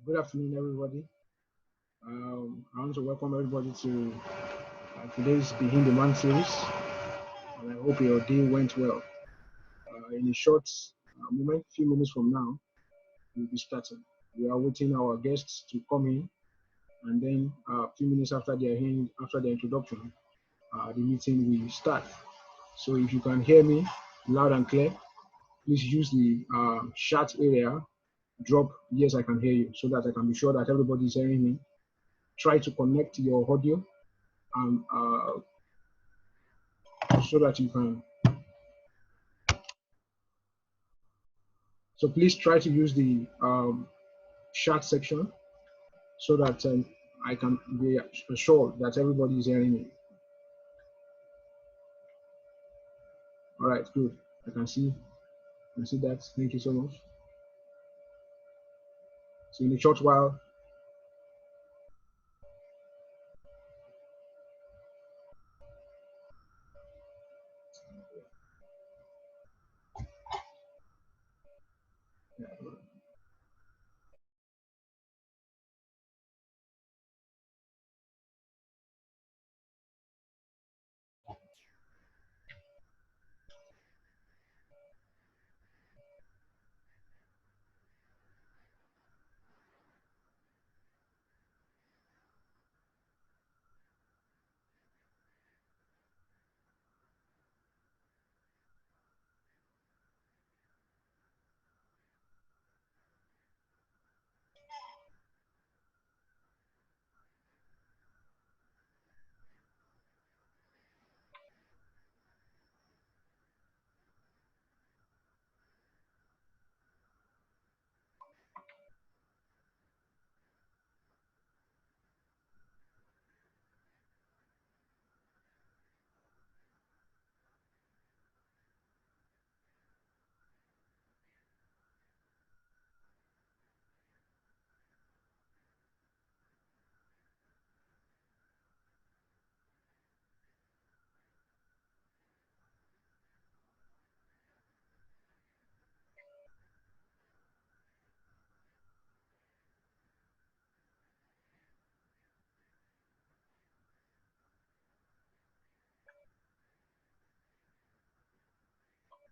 Good afternoon, everybody. I want to welcome everybody to today's Begin the Man series, and I hope your day went well. In a short few minutes from now, we'll be starting. We are waiting our guests to come in, and then a few minutes after after their introduction, the meeting will start. So if you can hear me loud and clear, please use the chat area, drop yes I can hear you, so that I can be sure that everybody is hearing me. Try to connect your audio and so that you can. So please try to use the chat section so that I can be sure that everybody is hearing me. All right, good. I can see that. Thank you so much. So in a short while,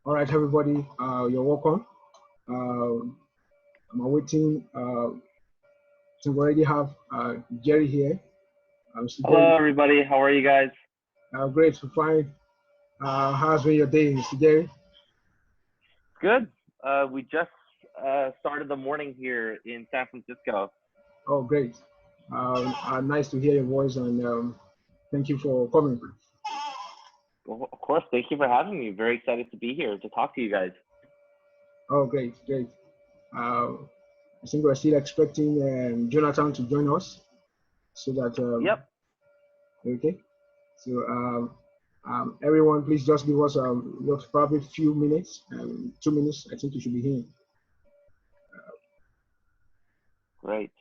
all right, everybody, you're welcome. I'm awaiting. So we already have Jerry here. Hello, everybody. How are you guys? Great to find. How's been your day, Mr. Jerry? Good. We just started the morning here in San Francisco. Oh, great. Nice to hear your voice, and thank you for coming. Well, of course, thank you for having me. Very excited to be here to talk to you guys. Oh, great. I think we're still expecting Jonathan to join us, so that. Yep. Okay. So everyone, please just give us probably a few minutes, 2 minutes. I think you should be here. Great.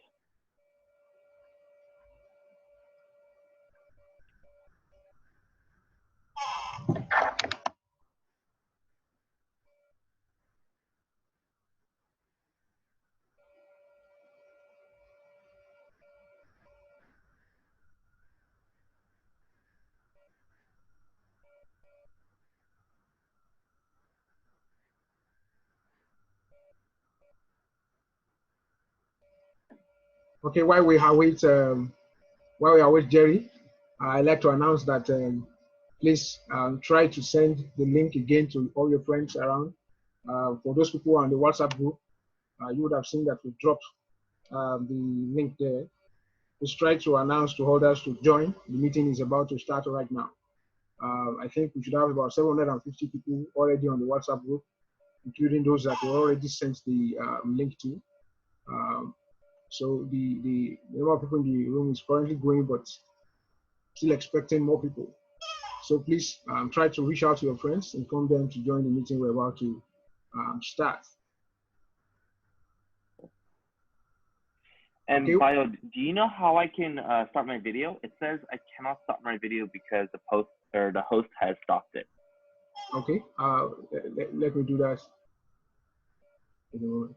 Okay, while we await Jerry, I'd like to announce that please try to send the link again to all your friends around. For those people on the WhatsApp group, you would have seen that we dropped the link there. Just try to announce to others to join. The meeting is about to start right now. I think we should have about 750 people already on the WhatsApp group, including those that we already sent the link to. So the number of people in the room is currently growing, but still expecting more people. So please try to reach out to your friends, inform them to join the meeting we're about to start. And okay. Bayode, do you know how I can start my video? It says I cannot start my video because the host has stopped it. Okay. Let me do that in a moment.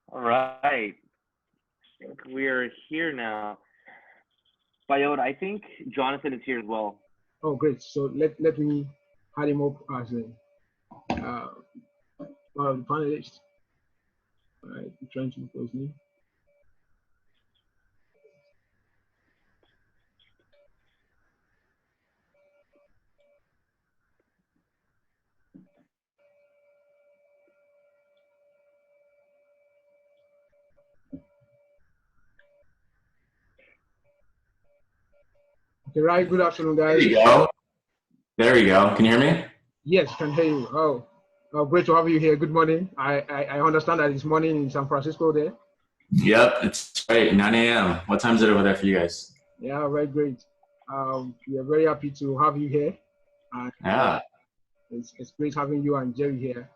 All right. We're here now. Bayode, I think Jonathan is here as well. Oh, great. So let me add him up as a one of the panelists. All right, I'm trying to propose me. Okay, right. Good afternoon, There guys. you go. There you go. Can you hear me? Yes, can hear you. Oh, great to have you here. Good morning. I understand that it's morning in San Francisco there. Yep, it's right. 9 a.m. What time is it over there for you guys? Yeah, very great. We are very happy to have you here. And Yeah. it's great having you and Jerry here.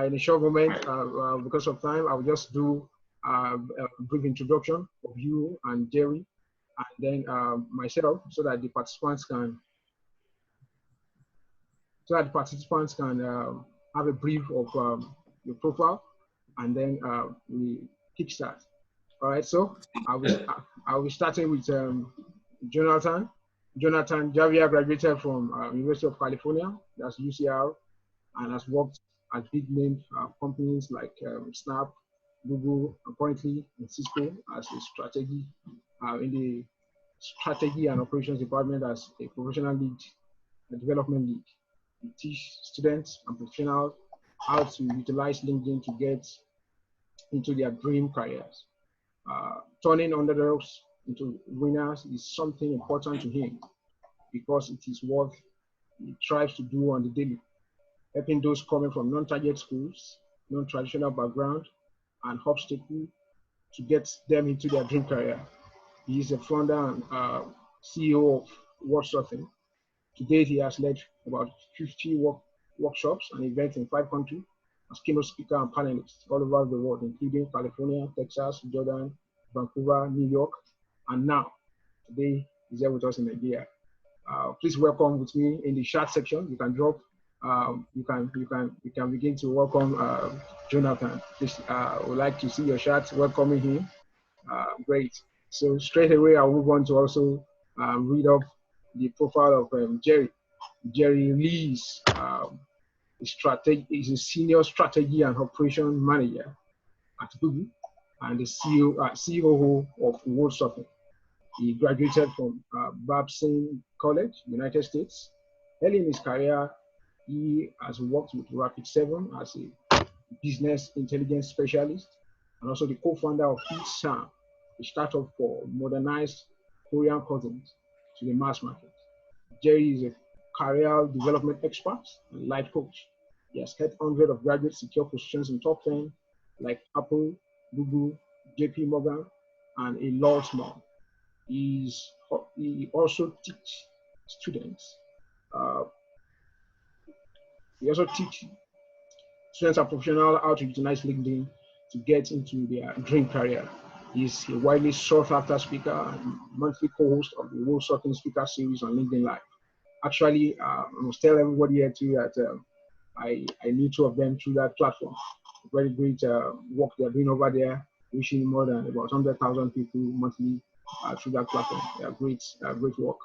In a short moment, because of time, I'll just do a brief introduction of you and Jerry, and then myself, so that the participants can have a brief of your profile, and then we kickstart. All right. So I will be starting with Jonathan. Jonathan Javier graduated from University of California, that's UCR, and has worked at big name companies like Snap, Google, and currently in Cisco as a strategy in the strategy and operations department as a professional lead, a development lead. We teach students and professionals how to utilize LinkedIn to get into their dream careers. Turning underdogs into winners is something important to him because it is what he tries to do on the daily, helping those coming from non-target schools, non-traditional background, and obstacle to get them into their dream career. He is a founder and CEO of WordSurfing. To date, he has led about 50 workshops and events in 5 countries as keynote speaker and panelist all over the world, including California, Texas, Jordan, Vancouver, New York, and now, today, he's here with us in Nigeria. Please welcome with me in the chat section. You can drop, you can begin to welcome Jonathan. Please, I would like to see your chat welcoming him. Great. So straight away, I'll move on to also read up the profile of Jerry. Jerry Lee is a senior strategy and operation manager at Google and the COO of WordSurfing. He graduated from Babson College, United States. Early in his career, he has worked with Rapid7 as a business intelligence specialist and also the co-founder of EatSam, a startup for modernized Korean cuisines to the mass market. Jerry is a career development expert and life coach. He has helped hundreds of graduates secure positions in top 10 like Apple, Google, JP Morgan, and a lot more. He also teach students. He also teach students and professionals how to utilize LinkedIn to get into their dream career. He's a widely sought after speaker and monthly co-host of the World Talking Speaker series on LinkedIn Live. Actually, I must tell everybody here too that I knew two of them through that platform. Very great work they're doing over there, reaching more than about 100,000 people monthly through that platform. Yeah, great work.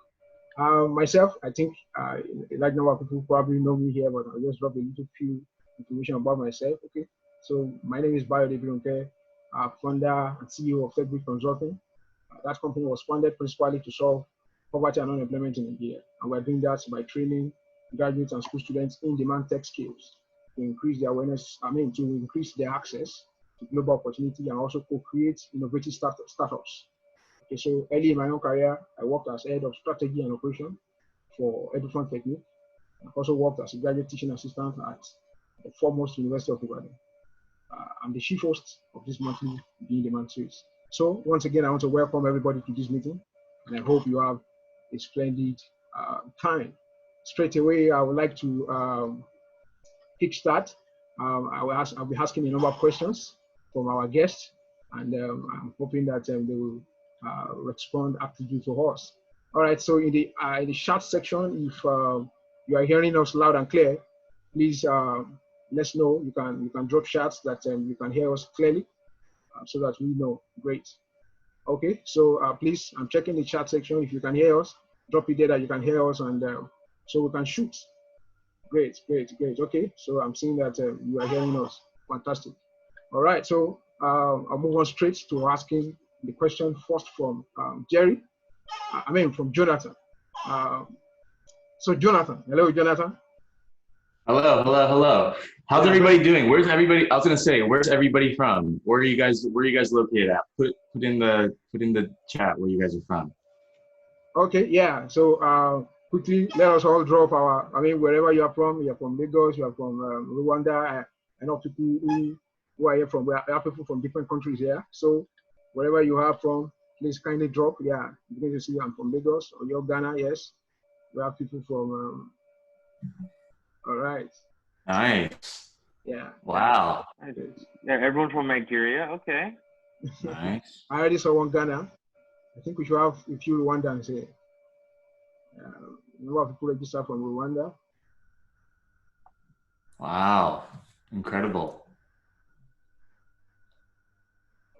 Myself, I think a large number of people probably know me here, but I'll just drop a little few information about myself. Okay, so my name is Bayode Ibironke, founder and CEO of February Consulting. That company was founded principally to solve poverty and unemployment in Nigeria, and we're doing that by training graduates and school students in demand tech skills to increase their awareness. To increase their access to global opportunity and also co-create innovative startups. Okay, so early in my own career, I worked as head of strategy and operation for Edufund Technique. I also worked as a graduate teaching assistant at the foremost University of Ibadan. I'm the chief host of this monthly Being Demand series. So once again, I want to welcome everybody to this meeting, and I hope you have a splendid time. Straight away, I would like to kickstart. I'll be asking a number of questions from our guests, and I'm hoping that they will respond actively to us. All right. So in the chat section, if you are hearing us loud and clear, please let us know. You can drop chats that you can hear us clearly. so that we know. Great. Okay, so please, I'm checking the chat section. If you can hear us, drop it there that you can hear us, and so we can shoot. Great, great, great. Okay, so I'm seeing that you are hearing us. Fantastic. All right, so I'll move on straight to asking the question first from Jerry. From Jonathan. So Jonathan, hello, Jonathan. Hello, hello, hello. How's everybody doing? Where's everybody? I was gonna say, where's everybody from? Where are you guys located at? Put in the chat where you guys are from. Okay, yeah. So quickly, let us all drop our. Wherever you are from Lagos, you are from Rwanda. I know people who are here from. We are people from different countries here. So wherever you are from, please kindly drop. Yeah, you can see I'm from Lagos or you're Ghana. Yes, we have people from. All right. Nice. Yeah. Wow. Yeah, everyone from Nigeria. Okay. Nice. I already saw one Ghana. I think we should have a few Rwandans here. A lot of people register from Rwanda. Wow. Incredible.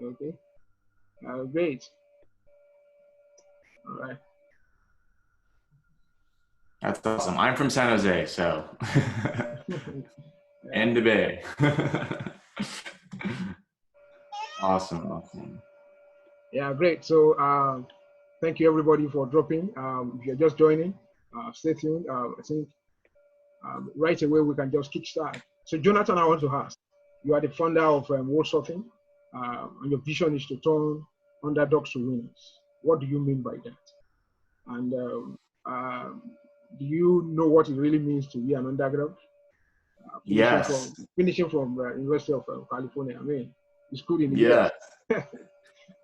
Okay. Great. All right. That's awesome. I'm from San Jose, so and the Bay. Awesome. Yeah, great. So thank you everybody for dropping. If you're just joining, stay tuned. I think right away we can just kickstart. So Jonathan, I want to ask, you are the founder of World Surfing, and your vision is to turn underdogs to winners. What do you mean by that? And do you know what it really means to be an underdog? Finishing from University of California. It's good in the US.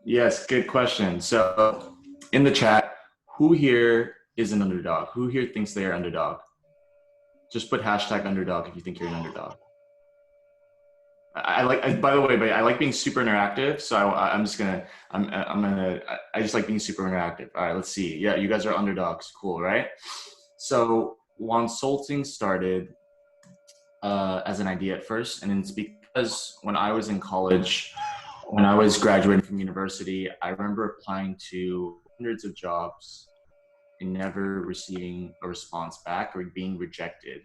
Yes, good question. So in the chat, who here is an underdog? Who here thinks they are underdog? Just put hashtag underdog if you think you're an underdog. By the way, I like being super interactive. So I just like being super interactive. All right, let's see. Yeah, you guys are underdogs. Cool, right? So Wansulting started as an idea at first, and it's because when I was in college, when I was graduating from university, I remember applying to hundreds of jobs and never receiving a response back or being rejected.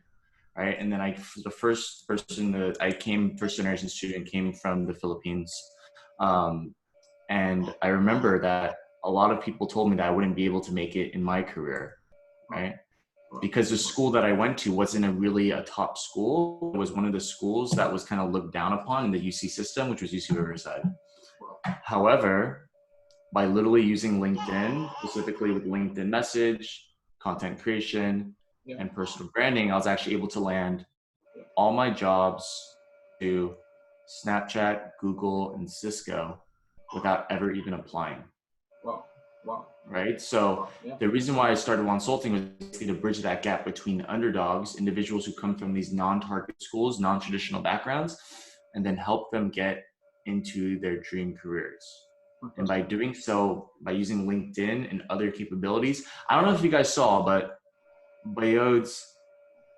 Right. And then the first generation student came from the Philippines. And I remember that a lot of people told me that I wouldn't be able to make it in my career. Right. Because the school that I went to wasn't a top school. It was one of the schools that was kind of looked down upon in the UC system, which was UC Riverside. However, by literally using LinkedIn, specifically with LinkedIn message, content creation, and personal branding, I was actually able to land all my jobs to Snapchat, Google, and Cisco without ever even applying. Wow. Right? So the reason why I started Wansulting was to bridge that gap between underdogs, individuals who come from these non-target schools, non-traditional backgrounds, and then help them get into their dream careers. And by doing so, by using LinkedIn and other capabilities, I don't know if you guys saw, but Bayode's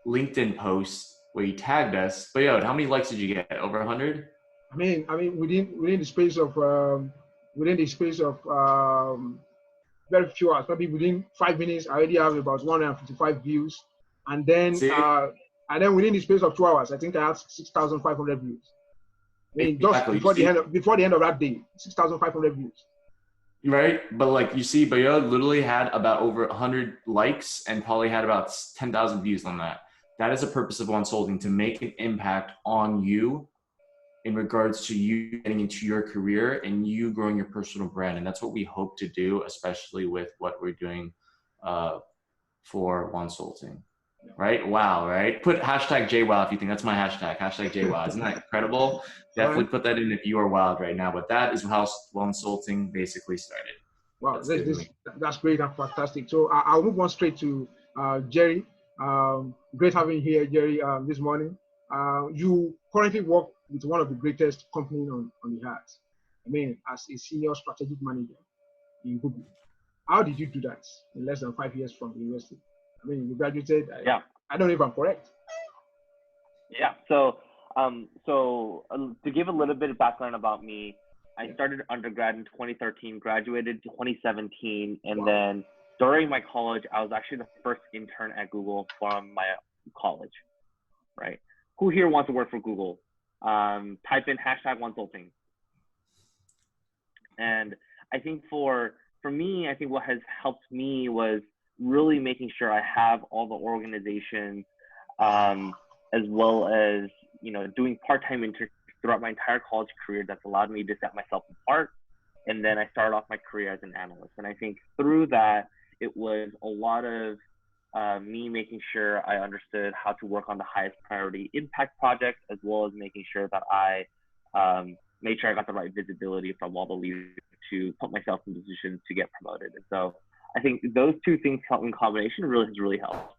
LinkedIn post where he tagged us. Bayode, how many likes did you get? Over 100? Within the space of very few hours, probably within 5 minutes, I already have about 155 views, and then within the space of 2 hours, I think I have 6,500 views. Just before the end of that day, 6,500 views. Right, but you see, Bayode literally had about over 100 likes and probably had about 10,000 views on that. That is the purpose of Wansulting, to make an impact on you in regards to you getting into your career and you growing your personal brand. And that's what we hope to do, especially with what we're doing for Wansulting. Right? Wow, right? Put hashtag JWOW if you think that's my hashtag JWOW. Isn't that incredible? Definitely put that in if you are wild right now. But that is how Wansulting basically started. Wow, that's great and fantastic. So I'll move on straight to Jerry. Great having you here, Jerry, this morning. You currently work with one of the greatest companies on the earth. As a senior strategic manager in Google. How did you do that in less than 5 years from the university? You graduated. I don't know if I'm correct. Yeah. So to give a little bit of background about me, I started undergrad in 2013, graduated in 2017, and then during my college, I was actually the first intern at Google from my college, right? Who here wants to work for Google? Type in #1Salting. And I think for me, I think what has helped me was really making sure I have all the organizations, as well as, doing part-time internships throughout my entire college career that's allowed me to set myself apart. And then I started off my career as an analyst. And I think through that, it was a lot of me making sure I understood how to work on the highest priority impact projects, as well as making sure that I made sure I got the right visibility from all the leaders to put myself in positions to get promoted. And so I think those two things in combination has really helped.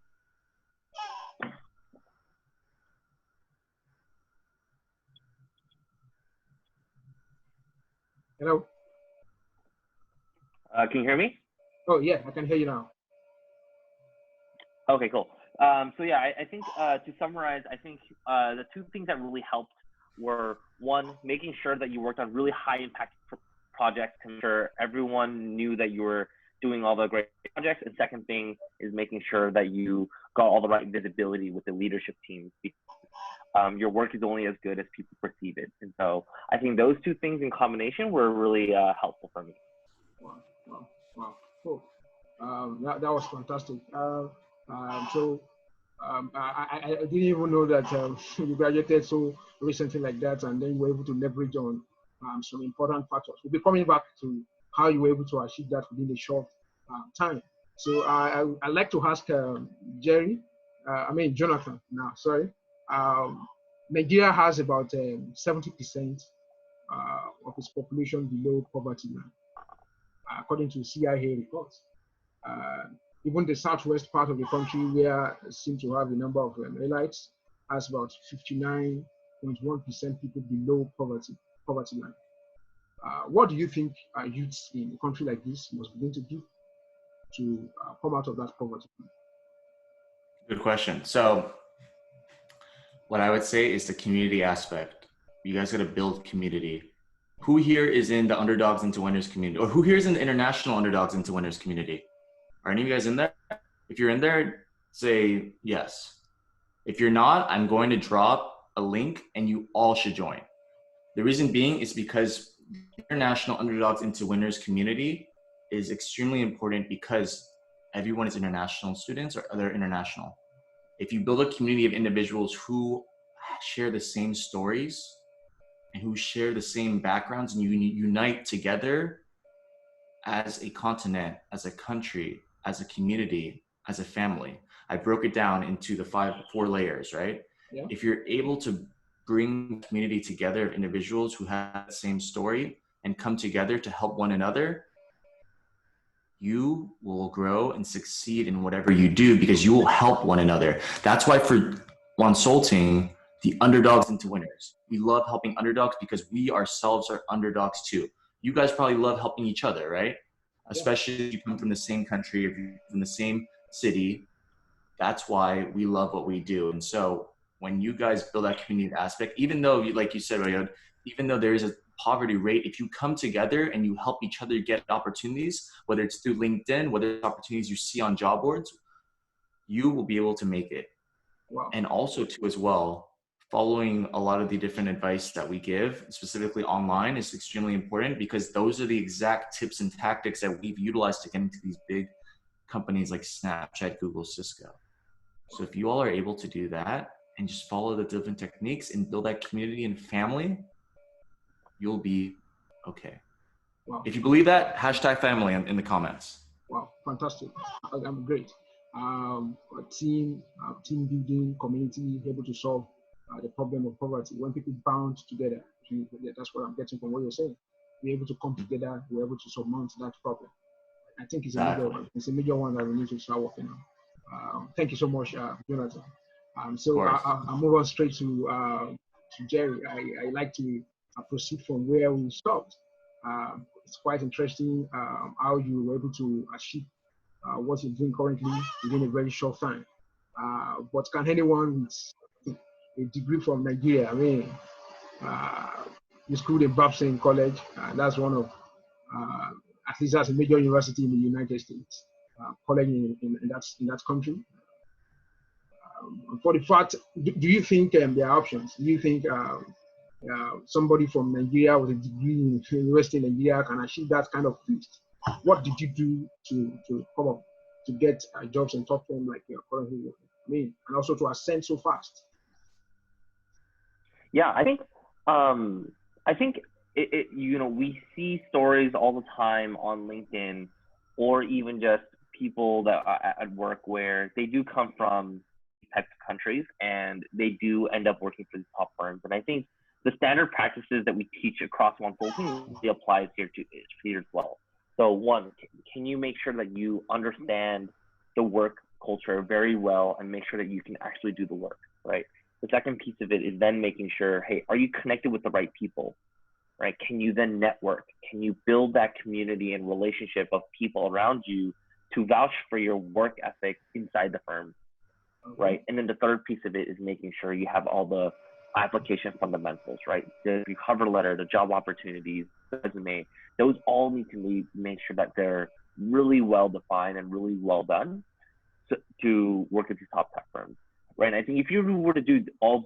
Hello? Can you hear me? Oh, yeah, I can hear you now. Okay, cool. So yeah, I think to summarize, I think the two things that really helped were, one, making sure that you worked on really high impact projects to ensure everyone knew that you were doing all the great projects. And second thing is making sure that you got all the right visibility with the leadership teams, because your work is only as good as people perceive it. And so I think those two things in combination were really helpful for me. Wow, cool. That was fantastic. I didn't even know that you graduated so recently like that, and then you were able to leverage on some important factors. We'll be coming back to how you were able to achieve that within a short time. So I'd like to ask Jonathan now, sorry. Nigeria has about 70% of its population below poverty line, according to CIA reports. Even the southwest part of the country, where it seems to have a number of elites, has about 59.1% people below poverty line. What do you think youths in a country like this must begin to do to come out of that poverty line? Good question. So what I would say is the community aspect. You guys got to build community. Who here is in the Underdogs into Winners community? Or who here is in the international Underdogs into Winners community? Are any of you guys in there? If you're in there, say yes. If you're not, I'm going to drop a link and you all should join. The reason being is because the international Underdogs into Winners community is extremely important because everyone is international students or they're international. If you build a community of individuals who share the same stories and who share the same backgrounds, and you unite together as a continent, as a country, as a community, as a family. I broke it down into the four layers, right? Yeah. If you're able to bring the community together of individuals who have the same story and come together to help one another, you will grow and succeed in whatever you do because you will help one another. That's why for Consulting, the Underdogs into Winners, we love helping underdogs because we ourselves are underdogs too. You guys probably love helping each other, right? Especially if you come from the same country, if you're from the same city. That's why we love what we do. And so when you guys build that community aspect, even though, like you said, Bayode, even though there is a poverty rate, if you come together and you help each other get opportunities, whether it's through LinkedIn, whether it's opportunities you see on job boards, you will be able to make it. Wow. And also too, as well, following a lot of the different advice that we give, specifically online, is extremely important because those are the exact tips and tactics that we've utilized to get into these big companies like Snapchat, Google, Cisco. So if you all are able to do that and just follow the different techniques and build that community and family, you'll be okay. Wow. If you believe that, #family in the comments. Wow, fantastic. I'm great. Team building, community, able to solve the problem of poverty. When people bound together, that's what I'm getting from what you're saying. We're able to come together, we're able to surmount that problem. I think it's a major one. It's a major one that we need to start working on. Thank you so much, Jonathan. So I'll move on straight to Jerry. I like to proceed from where we stopped. It's quite interesting how you were able to achieve what you're doing currently within a very short time. But can anyone with a degree from Nigeria, you schooled in Babson College. That's one of, at least that's a major university in the United States. College in that country. For the fact, do you think there are options? Do you think somebody from Nigeria with a degree in university in Nigeria can achieve that kind of feat? What did you do to come up to get jobs in top firm like you're currently working? I mean, and also to ascend so fast. Yeah, I think you know, we see stories all the time on LinkedIn, or even just people that are at work where they do come from types of countries and they do end up working for these top firms. And I think the standard practices that we teach across consulting really applies here as well. So one, can you make sure that you understand the work culture very well and make sure that you can actually do the work, right? The second piece of it is then making sure, hey, are you connected with the right people, right? Can you then network? Can you build that community and relationship of people around you to vouch for your work ethic inside the firm, right? And then the third piece of it is making sure you have all the application fundamentals, right? The cover letter, the job opportunities, the resume, those all need to make sure that they're really well defined and really well done to work at these top tech firms, right? And I think if you were to do all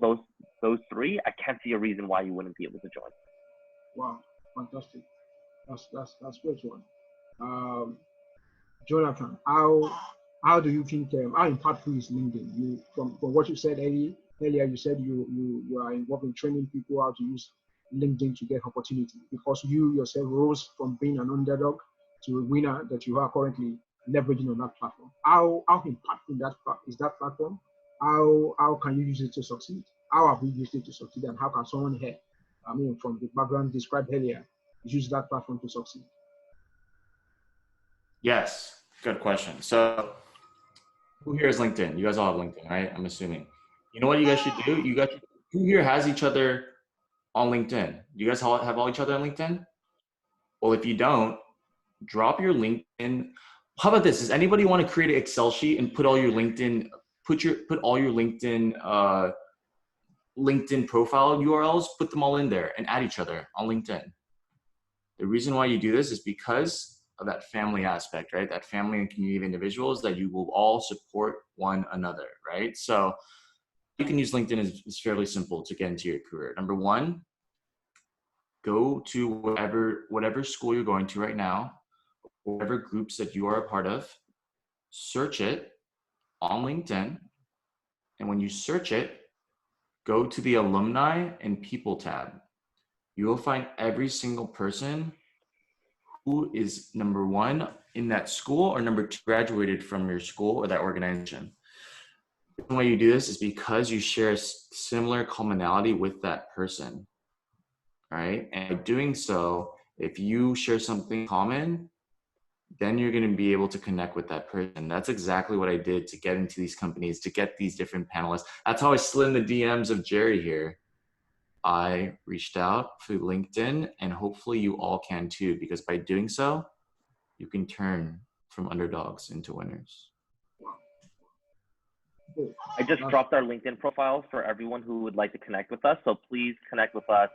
those three, I can't see a reason why you wouldn't be able to join. Wow, fantastic. That's great one. Jonathan, how do you think how impactful is LinkedIn? You from what you said earlier, you said you are involved in training people how to use LinkedIn to get opportunity because you yourself rose from being an underdog to a winner that you are currently leveraging on that platform. How impactful is that platform? How can you use it to succeed? How have you used it to succeed, and how can someone here, I mean, from the background described earlier, use that platform to succeed? Yes, good question. So who here is LinkedIn? You guys all have LinkedIn, right? I'm assuming. You know what you guys should do? Who here has each other on LinkedIn? Do you guys all have all each other on LinkedIn? Well, if you don't, drop your LinkedIn. How about this? Does anybody want to create an Excel sheet and put all your LinkedIn, put all your LinkedIn profile URLs, put them all in there and add each other on LinkedIn. The reason why you do this is because of that family aspect, right? That family and community of individuals that you will all support one another, right? So you can use LinkedIn is fairly simple to get into your career. Number one, go to whatever school you're going to right now, whatever groups that you are a part of, search it on LinkedIn. And when you search it, go to the alumni and people tab. You will find every single person who is number one in that school or number two graduated from your school or that organization. The way you do this is because you share a similar commonality with that person, right? And by doing so, if you share something common, then you're going to be able to connect with that person. That's exactly what I did to get into these companies, to get these different panelists. That's how I slid in the DMs of Jerry here. I reached out through LinkedIn, and hopefully you all can too, because by doing so, you can turn from underdogs into winners. I just dropped our LinkedIn profiles for everyone who would like to connect with us. So please connect with us,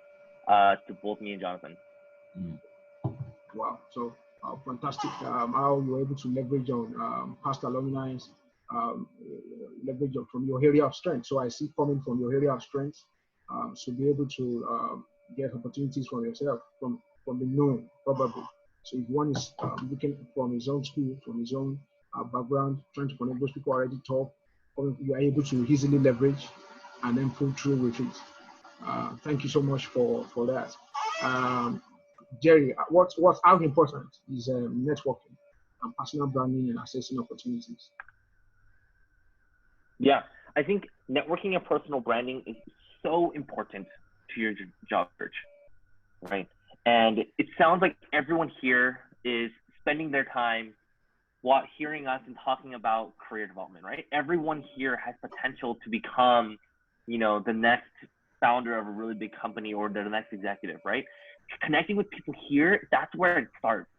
to both me and Jonathan. Wow. So fantastic how you're able to leverage on past alumni, leverage from your area of strength. So I see coming from your area of strength, so be able to get opportunities for yourself from the known, probably. So if one is looking from his own school, from his own background, trying to connect those people already top, you are able to easily leverage and then pull through with it. Thank you so much for that. Jerry, how important is networking and personal branding and accessing opportunities? Yeah, I think networking and personal branding is so important to your job search, right? And it sounds like everyone here is spending their time hearing us and talking about career development, right? Everyone here has potential to become, you know, the next founder of a really big company or the next executive, right? Connecting with people here, that's where it starts,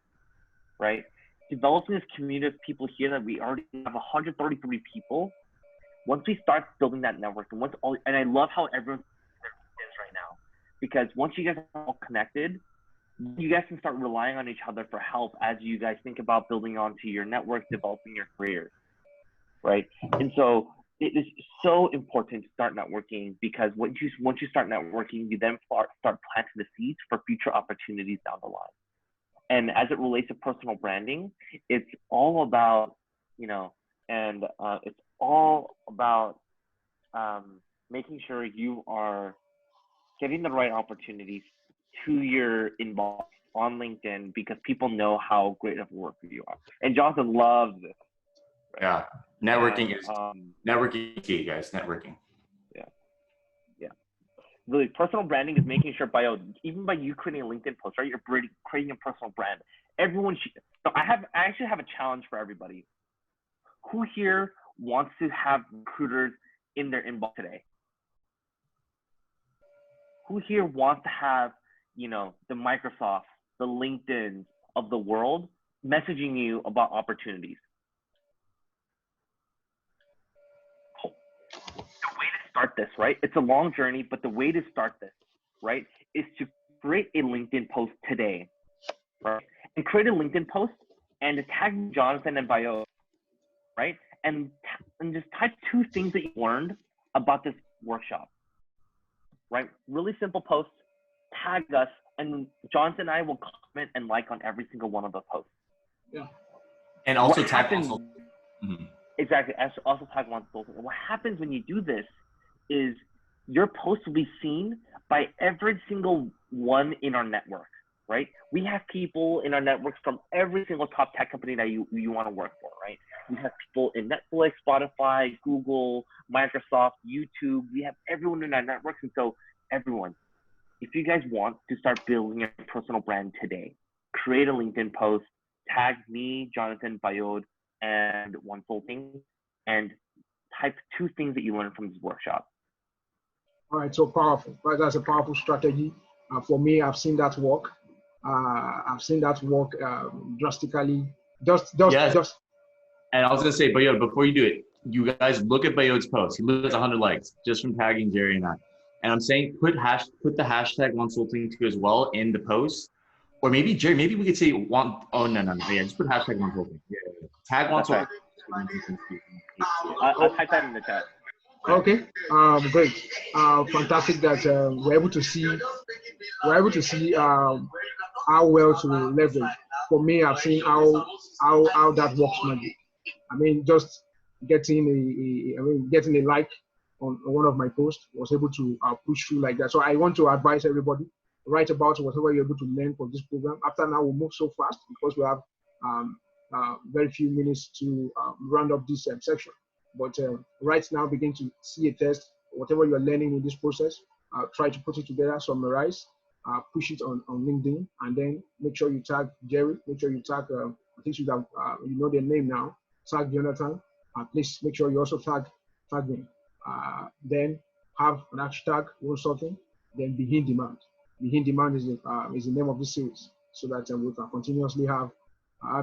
right? Developing this community of people here that we already have 133 people. Once we start building that network, and I love how everyone is right now, because once you guys are all connected, you guys can start relying on each other for help as you guys think about building onto your network, developing your careers, right? And so it is so important to start networking, because once you start networking, you then start planting the seeds for future opportunities down the line. And as it relates to personal branding, it's all about, it's all about making sure you are getting the right opportunities to your inbox on LinkedIn, because people know how great of a worker you are. And Jonathan loves this. Right? Yeah, networking is networking key, guys. Networking. Yeah. Really, personal branding is making sure even by you creating a LinkedIn post, right? You're creating a personal brand. Everyone should. So I actually have a challenge for everybody. Who here wants to have recruiters in their inbox today? Who here wants to have, the Microsoft, the LinkedIn of the world messaging you about opportunities? The way to start this, right? It's a long journey, but the way to start this, right, is to create a LinkedIn post today, right? And create a LinkedIn post and tag Jonathan and Bayode, right? And just type 2 things that you learned about this workshop, right? Really simple posts, tag us, and Jonathan and I will comment and like on every single one of those posts. Yeah. And also tag also. Exactly. Also tag one consultant. And what happens when you do this is your post will be seen by every single one in our network, right? We have people in our networks from every single top tech company that you want to work for, right? We have people in Netflix, Spotify, Google, Microsoft, YouTube. We have everyone in our networks. And so everyone, if you guys want to start building your personal brand today, create a LinkedIn post, tag me, Jonathan, Bayode, and Consulting, and type 2 things that you learned from this workshop. All right, so powerful. Right, that's a powerful strategy. For me, I've seen that work. Drastically. Just. And I was gonna say, Bayode, before you do it, you guys look at Bayode's post. He loses 100 likes just from tagging Jerry and I. And I'm saying put the hashtag Consulting to as well in the post. Or maybe Jerry, maybe we could say no. Yeah, just put hashtag Consulting. Yeah. Tag Consulting. I'll type that in the chat. Okay. Great. Fantastic that we're able to see how well to leverage. For me, I've seen how that works magic. I mean, just getting a like on one of my posts was able to push through like that. So I want to advise everybody, write about whatever you're able to learn from this program. After now, we'll move so fast because we have very few minutes to round up this section. But right now, begin to see a test, whatever you're learning in this process, try to put it together, summarize, push it on LinkedIn, and then make sure you tag Jerry, make sure you tag, I think you have, you know their name now, tag Jonathan, please make sure you also tag me. Then have an hashtag or something, then be in demand. Be in demand is the name of this series, so that we can continuously have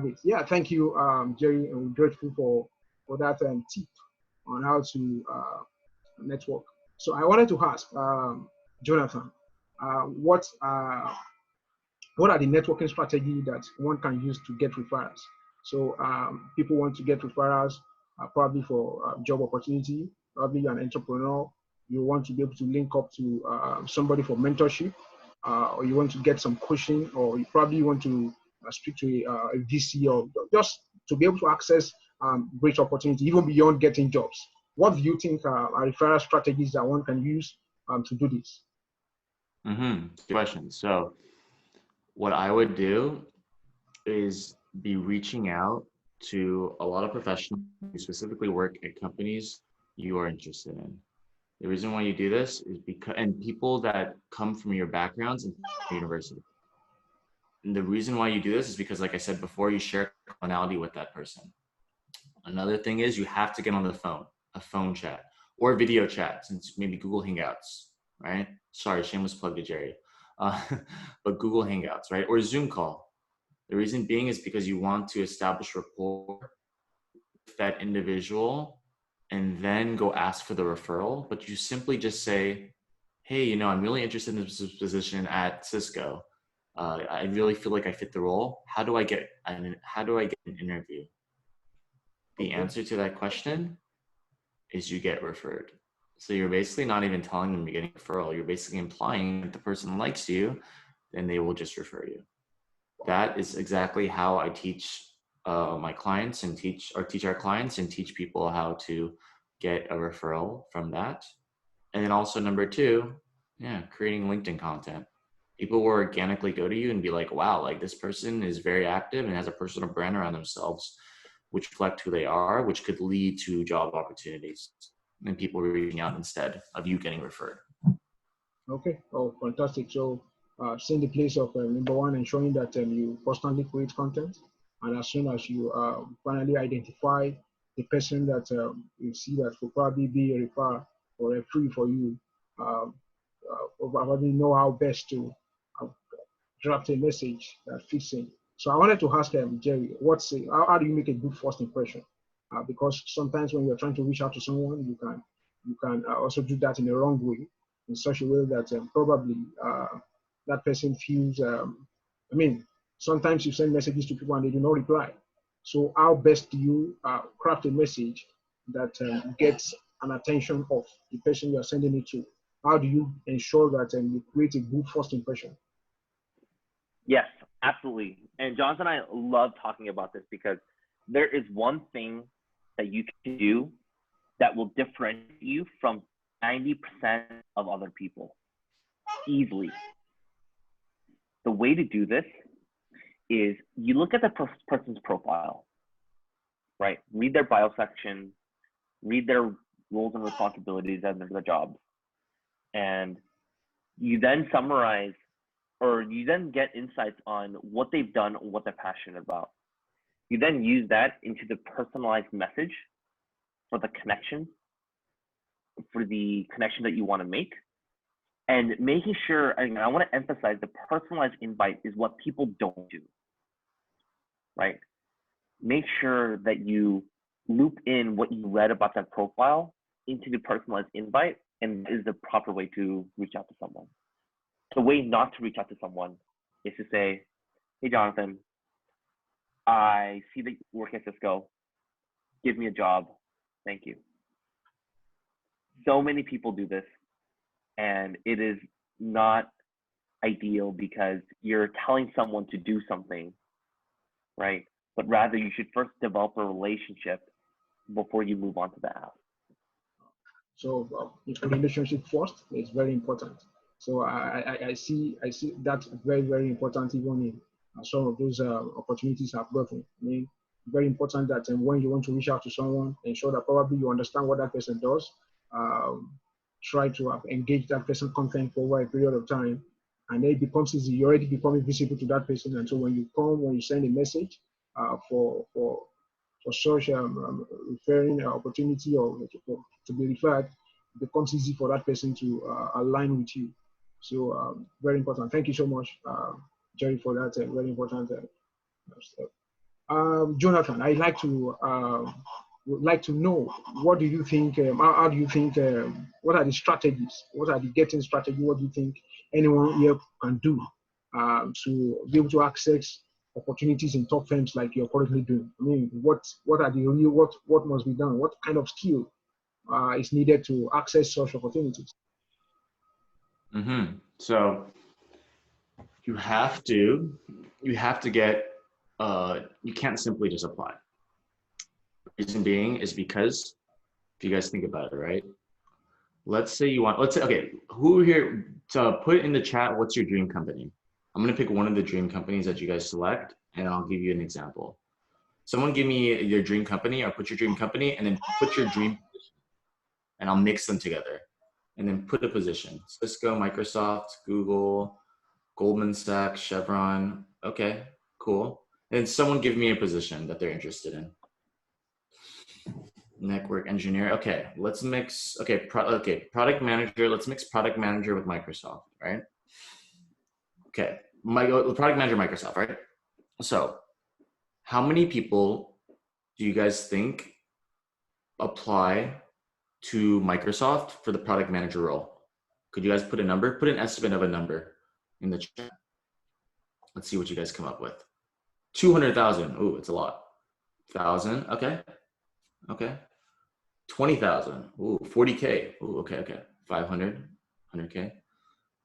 it. Yeah, thank you, Jerry. I'm grateful for that tip on how to network. So I wanted to ask Jonathan, what are the networking strategies that one can use to get referrals? So people want to get referrals, probably for job opportunity. Probably you're an entrepreneur. You want to be able to link up to somebody for mentorship, or you want to get some coaching, or you probably want to speak to a VC, or just to be able to access great opportunity, even beyond getting jobs. What do you think are referral strategies that one can use to do this? Good question. So what I would do is be reaching out to a lot of professionals who specifically work at companies you are interested in. The reason why you do this is because, and people that come from your backgrounds and university. And the reason why you do this is because, like I said before, you share commonality with that person. Another thing is you have to get on the phone, a phone chat or video chat, since maybe Google Hangouts, right? Sorry, shameless plug to Jerry. But Google Hangouts, right? Or Zoom call. The reason being is because you want to establish rapport with that individual and then go ask for the referral. But you simply just say, hey, you know, I'm really interested in this position at Cisco. I really feel like I fit the role. How do I get an interview? The Okay. answer to that question is you get referred. So you're basically not even telling them you're getting a referral. You're basically implying that the person likes you, then they will just refer you. That is exactly how I teach my clients and teach our clients and teach people how to get a referral from that. And then also number two, creating LinkedIn content. People will organically go to you and be like, wow, like this person is very active and has a personal brand around themselves, which reflect who they are, which could lead to job opportunities and people reaching out instead of you getting referred. Okay. Oh, fantastic. So, seeing the place of number one, ensuring that you constantly create content, and as soon as you finally identify the person that you see that will probably be a refer or a free for you, probably know how best to uh, draft a message that fits in. So I wanted to ask Jerry, how do you make a good first impression? Because sometimes when you're trying to reach out to someone, you can also do that in the wrong way, in such a way that probably that person feels. I mean, sometimes you send messages to people and they do not reply. So how best do you craft a message that gets an attention of the person you are sending it to? How do you ensure that you create a good first impression? Yes, absolutely. And Jonathan and I love talking about this because there is one thing that you can do that will differentiate you from 90% of other people easily. The way to do this is you look at the person's profile, right? Read their bio section, read their roles and responsibilities and their jobs. And you then summarize or you then get insights on what they've done or what they're passionate about. You then use that into the personalized message for the connection that you want to make. And making sure, and I want to emphasize the personalized invite is what people don't do, right? Make sure that you loop in what you read about that profile into the personalized invite, and that is the proper way to reach out to someone. The way not to reach out to someone is to say, hey, Jonathan, I see that you work at Cisco. Give me a job. Thank you. So many people do this, and it is not ideal because you're telling someone to do something, right? But rather, you should first develop a relationship before you move on to the app. So it's a relationship first. It's very important. So I see that very, very important even in some of those opportunities I've gotten. I mean, very important that when you want to reach out to someone, ensure that probably you understand what that person does. Try to engage that person content for over a period of time, and then it becomes easy. You're already becoming visible to that person, and so when you send a message for such referring opportunity or to be referred, it becomes easy for that person to align with you. So very important. Thank you so much, Jerry, for that very important step. Jonathan, I'd like to would like to know, what do you think? How do you think? What are the strategies? What are the getting strategy? What do you think anyone here can do to be able to access opportunities in top firms like you're currently doing? I mean, what are the real what must be done? What kind of skill is needed to access such opportunities? So you have to get. You can't simply just apply. Reason being is because if you guys think about it, right? Let's say okay, who here to put in the chat, what's your dream company? I'm gonna pick one of the dream companies that you guys select, and I'll give you an example. Someone give me your dream company, or put your dream company, and then put your dream position, and I'll mix them together, and then put a position. Cisco, Microsoft, Google, Goldman Sachs, Chevron. Okay, cool. And someone give me a position that they're interested in. Network engineer. Okay, let's mix. Okay, product manager. Let's mix product manager with Microsoft, right? Okay, product manager, Microsoft, right? So, how many people do you guys think apply to Microsoft for the product manager role? Could you guys put a number? Put an estimate of a number in the chat. Let's see what you guys come up with. 200,000. Ooh, it's a lot. 1,000. Okay. Okay. 20,000. Ooh, 40K. Ooh, okay. 500. 100K.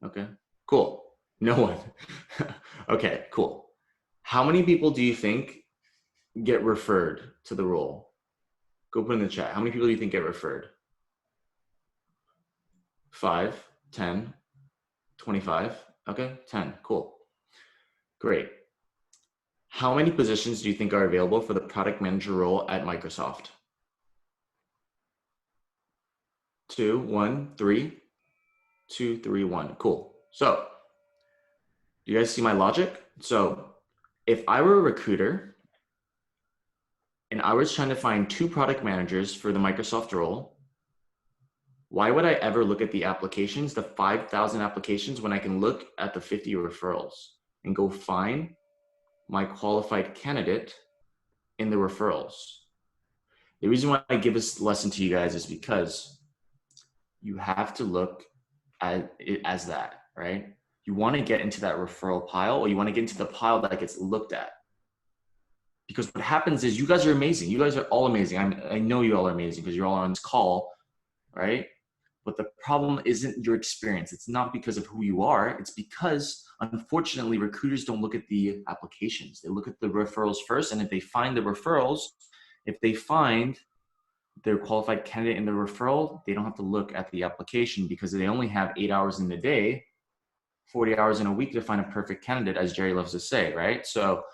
Okay. Cool. No one. Okay, cool. How many people do you think get referred to the role? Go put in the chat. How many people do you think get referred? 5, 10, 25. Okay, 10. Cool. Great. How many positions do you think are available for the product manager role at Microsoft? 2, 1, 3, 2, 3, 1. Cool. So, do you guys see my logic? So, if I were a recruiter and I was trying to find 2 product managers for the Microsoft role, why would I ever look at the applications, the 5,000 applications, when I can look at the 50 referrals and go find my qualified candidate in the referrals? The reason why I give this lesson to you guys is because you have to look at it as that, right? You want to get into that referral pile, or you want to get into the pile that gets looked at. Because what happens is you guys are amazing. You guys are all amazing. I know you all are amazing because you're all on this call, right? But the problem isn't your experience. It's not because of who you are. It's because, unfortunately, recruiters don't look at the applications. They look at the referrals first. And if they find the referrals, if they find their qualified candidate in the referral, they don't have to look at the application because they only have 8 hours in the day, 40 hours in a week to find a perfect candidate, as Jerry loves to say, right? So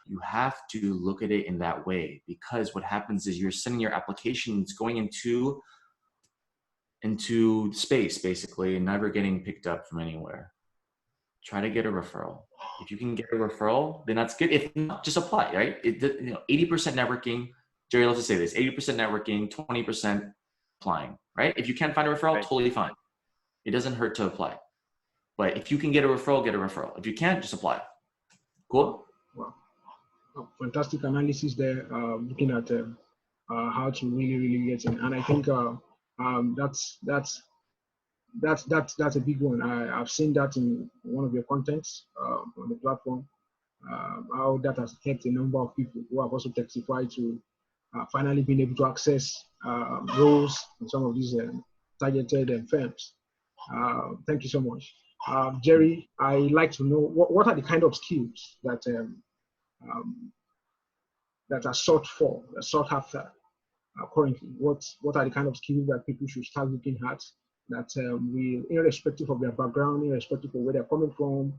you have to look at it in that way, because what happens is you're sending your applications going into space, basically, and never getting picked up from anywhere. Try to get a referral. If you can get a referral, then that's good. If not, just apply, right? 80% networking. Jerry loves to say this: 80% networking, 20% applying, right? If you can't find a referral, Right. totally fine. It doesn't hurt to apply. But if you can get a referral, get a referral. If you can't, just apply. Cool? Wow. Fantastic analysis there, looking at how to really get in. And I think that's a big one. I've seen that in one of your contents on the platform, how that has helped a number of people who have also testified to finally being able to access roles in some of these targeted firms. Thank you so much. Jerry, I'd like to know what are the kind of skills that that are sought after currently? What are the kind of skills that people should start looking at that will, irrespective of their background, irrespective of where they're coming from,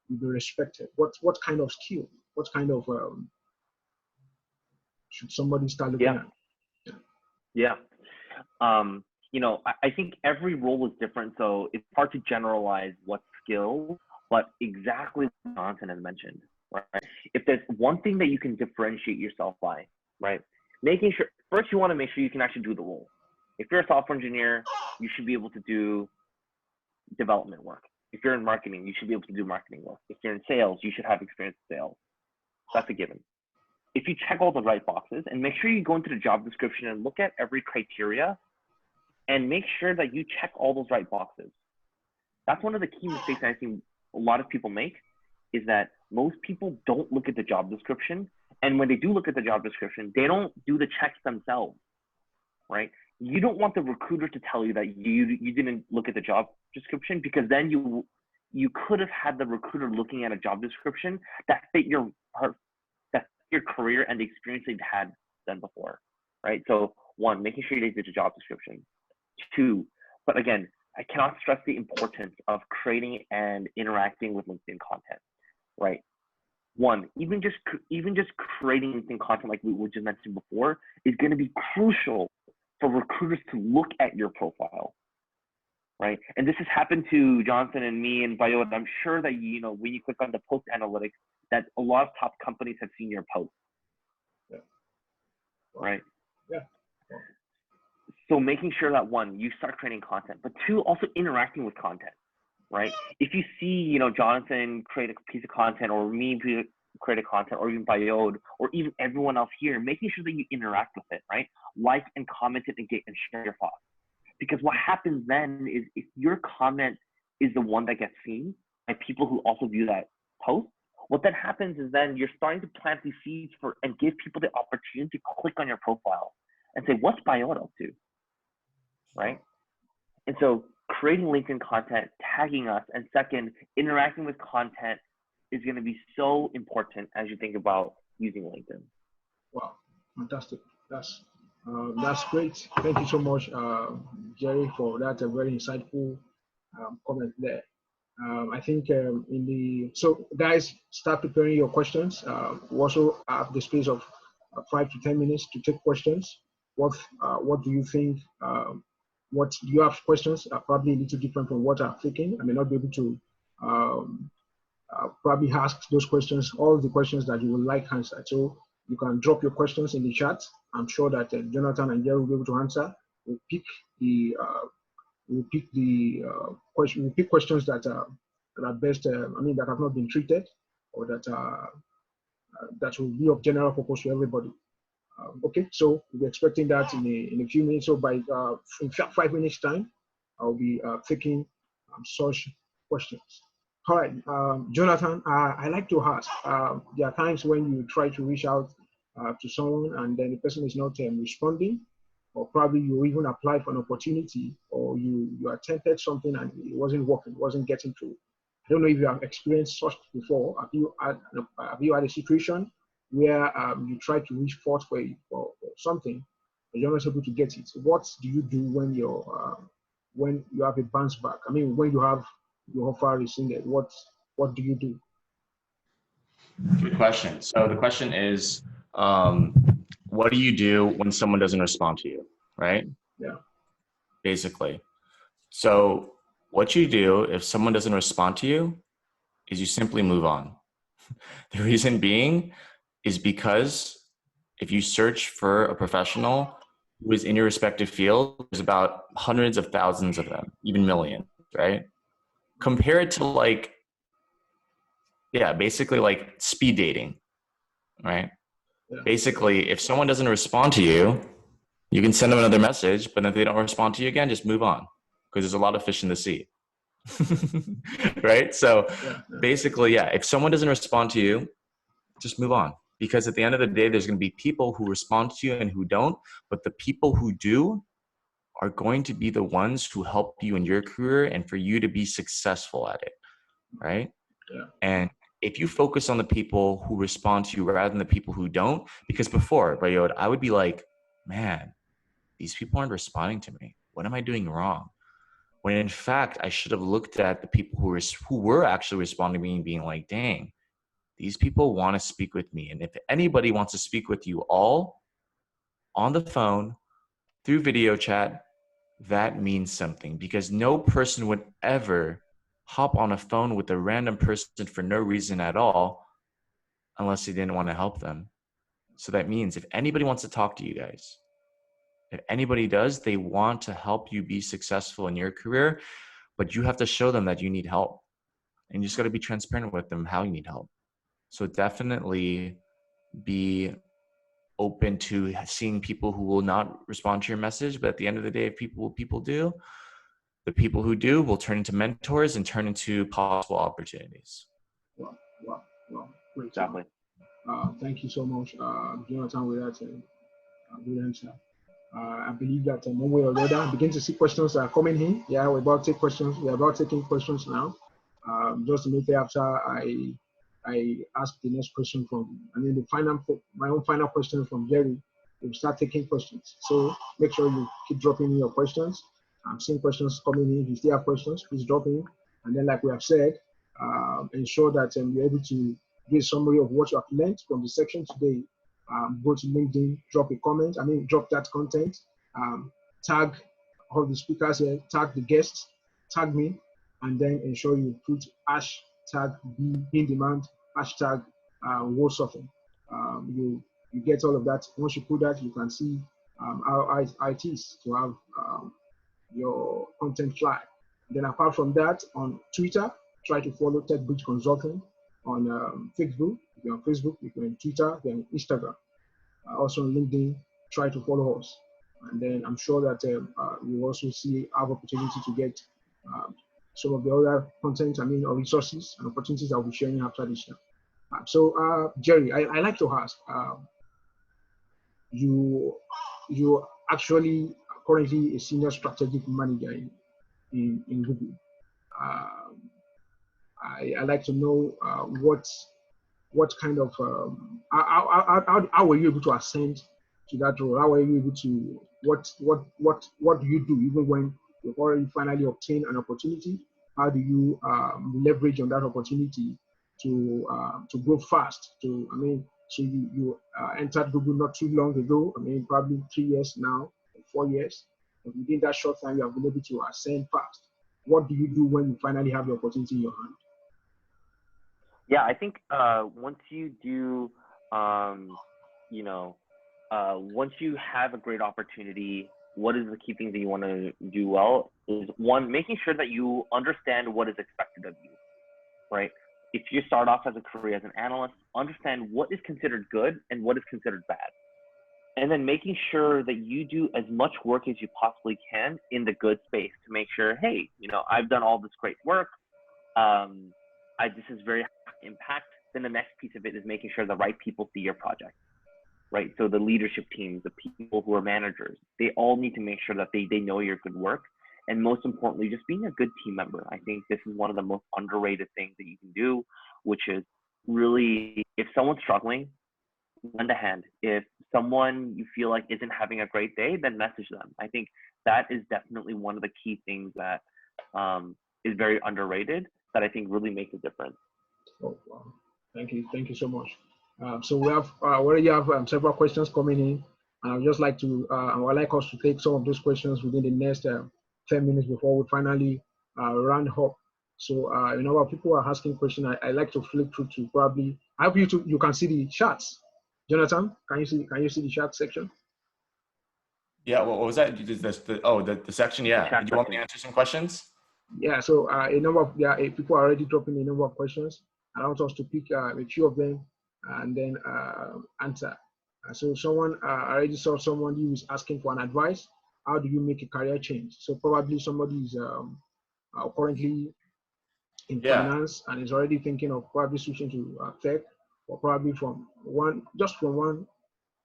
will be respected? What kind of skill? What kind of should somebody start looking at? Yeah. I think every role is different, so it's hard to generalize what skill, but exactly what Jonathan has mentioned, right? If there's one thing that you can differentiate yourself by, right? Making sure, first you want to make sure you can actually do the role. If you're a software engineer, you should be able to do development work. If you're in marketing, you should be able to do marketing work. If you're in sales, you should have experience in sales. That's a given. If you check all the right boxes, and make sure you go into the job description and look at every criteria and make sure that you check all those right boxes. That's one of the key mistakes I think a lot of people make, is that most people don't look at the job description. And when they do look at the job description, they don't do the checks themselves, right? You don't want the recruiter to tell you that you didn't look at the job description, because then you could have had the recruiter looking at a job description that fit your career and the experience they've had done before, right? So one, making sure you did the job description. Two, but again, I cannot stress the importance of creating and interacting with LinkedIn content, right? One, even just creating LinkedIn content like we just mentioned before is going to be crucial for recruiters to look at your profile, right? And this has happened to Jonathan and me and Bayode. I'm sure that when you click on the post analytics, that a lot of top companies have seen your post, right? Yeah. So making sure that one, you start creating content, but two, also interacting with content, right? If you see, Jonathan create a piece of content, or me create a content, or even Bayode, or even everyone else here, making sure that you interact with it, right? Like and comment it and share your thoughts. Because what happens then is if your comment is the one that gets seen by people who also view that post, what then happens is then you're starting to plant these seeds for and give people the opportunity to click on your profile and say, what's Bayode up to? Right? And so creating LinkedIn content, tagging us, and second, interacting with content is going to be so important as you think about using LinkedIn. Wow, fantastic. That's great. Thank you so much, Jerry, for that very insightful comment there. I think so guys, start preparing your questions. We also have the space of 5 to 10 minutes to take questions. What do you think? What do you have questions are probably a little different from what I'm thinking. I may not be able to probably ask those questions, all the questions that you would like answered. So you can drop your questions in the chat. I'm sure that Jonathan and Jerry will be able to answer. We'll pick the questions that are best. That have not been treated, or that will be of general purpose to everybody. Okay, so we're expecting that in a few minutes. So by in 5 minutes time, I'll be taking such questions. All right, Jonathan, I like to ask. There are times when you try to reach out to someone and then the person is not responding, or probably you even apply for an opportunity, or you attempted something and it wasn't working, wasn't getting through. I don't know if you have experienced such before. Have you had a situation where you try to reach forth for something, but you're not able to get it? So what do you do when you have a bounce back? When you have your offer rescinded, what do you do? Good question. So the question is, what do you do when someone doesn't respond to you, right? Yeah. Basically. So what you do if someone doesn't respond to you is you simply move on. The reason being is because if you search for a professional who is in your respective field, there's about hundreds of thousands of them, even millions, right? Compare it to basically like speed dating, right? Yeah. Basically, if someone doesn't respond to you, you can send them another message, but if they don't respond to you again, just move on, because there's a lot of fish in the sea. Right? So basically, if someone doesn't respond to you, just move on, because at the end of the day, there's going to be people who respond to you and who don't, but the people who do are going to be the ones who help you in your career and for you to be successful at it, right? Yeah. And if you focus on the people who respond to you rather than the people who don't, because before, Bayode, I would be like, man, these people aren't responding to me. What am I doing wrong? When in fact, I should have looked at the people who were actually responding to me and being like, dang, these people want to speak with me. And if anybody wants to speak with you all on the phone, through video chat, that means something, because no person would ever hop on a phone with a random person for no reason at all unless they didn't want to help them. So that means if anybody wants to talk to you guys, if anybody does, they want to help you be successful in your career, but you have to show them that you need help. And you just got to be transparent with them how you need help. So definitely be open to seeing people who will not respond to your message. But at the end of the day, if people do, the people who do will turn into mentors and turn into possible opportunities. Wow. Great. Exactly. Thank you so much, Jonathan, with that good answer. I believe that one way or the other, begin to see questions are coming in. Yeah, we're about to take questions. We're about taking questions now. Just immediately after I ask the next question my own final question from Jerry, we'll start taking questions. So make sure you keep dropping in your questions. I'm seeing questions coming in. If you still have questions, please drop in. And then, like we have said, ensure that you're able to give a summary of what you have learned from the section today. Go to LinkedIn, drop a comment. Drop that content. Tag all the speakers here, tag the guests, tag me, and then ensure you put hashtag be in demand, hashtag word surfing. You get all of that. Once you put that, you can see how it is to have your content fly. Then apart from that, on Twitter, try to follow Tech Bridge Consulting. On Facebook, if you're on Facebook, if you're on Twitter, if you're on Instagram. Also on LinkedIn, try to follow us. And then I'm sure that you also have opportunity to get some of the other content, or resources and opportunities I'll be sharing after this show. So Jerry, I like to ask, you actually currently a senior strategic manager in Google. I like to know what kind of how were you able to ascend to that role? How were you able to what do you do even when you've already finally obtained an opportunity? How do you leverage on that opportunity to grow fast? So you entered Google not too long ago. Probably 3 years now, 4 years. And within that short time, you have been able to ascend fast. What do you do when you finally have the opportunity in your hand? Yeah, I think once you do, once you have a great opportunity, what is the key things that you want to do well is one, making sure that you understand what is expected of you, right? If you start off as a career as an analyst, understand what is considered good and what is considered bad. And then making sure that you do as much work as you possibly can in the good space to make sure, hey, I've done all this great work. This is very high impact. Then the next piece of it is making sure the right people see your project, right? So the leadership teams, the people who are managers, they all need to make sure that they know your good work. And most importantly, just being a good team member. I think this is one of the most underrated things that you can do, which is really, if someone's struggling, lend a hand. If someone you feel like isn't having a great day, then message them. I think that is definitely one of the key things that is very underrated, that I think really makes a difference. Oh, wow. Thank you so much. So we already have several questions coming in, and I'd just like to I would like us to take some of those questions within the next 10 minutes before we finally round up. So while people are asking questions, I like to flip through to probably I hope you can see the charts. Jonathan, can you see the chat section? Yeah, what was that? The section. Yeah. Do you want me to answer some questions? Yeah. So a number of people are already dropping a number of questions. I want us to pick a few of them and then answer. So someone I already saw someone who is asking for an advice. How do you make a career change? So probably somebody is currently in finance and is already thinking of probably switching to tech, or probably from one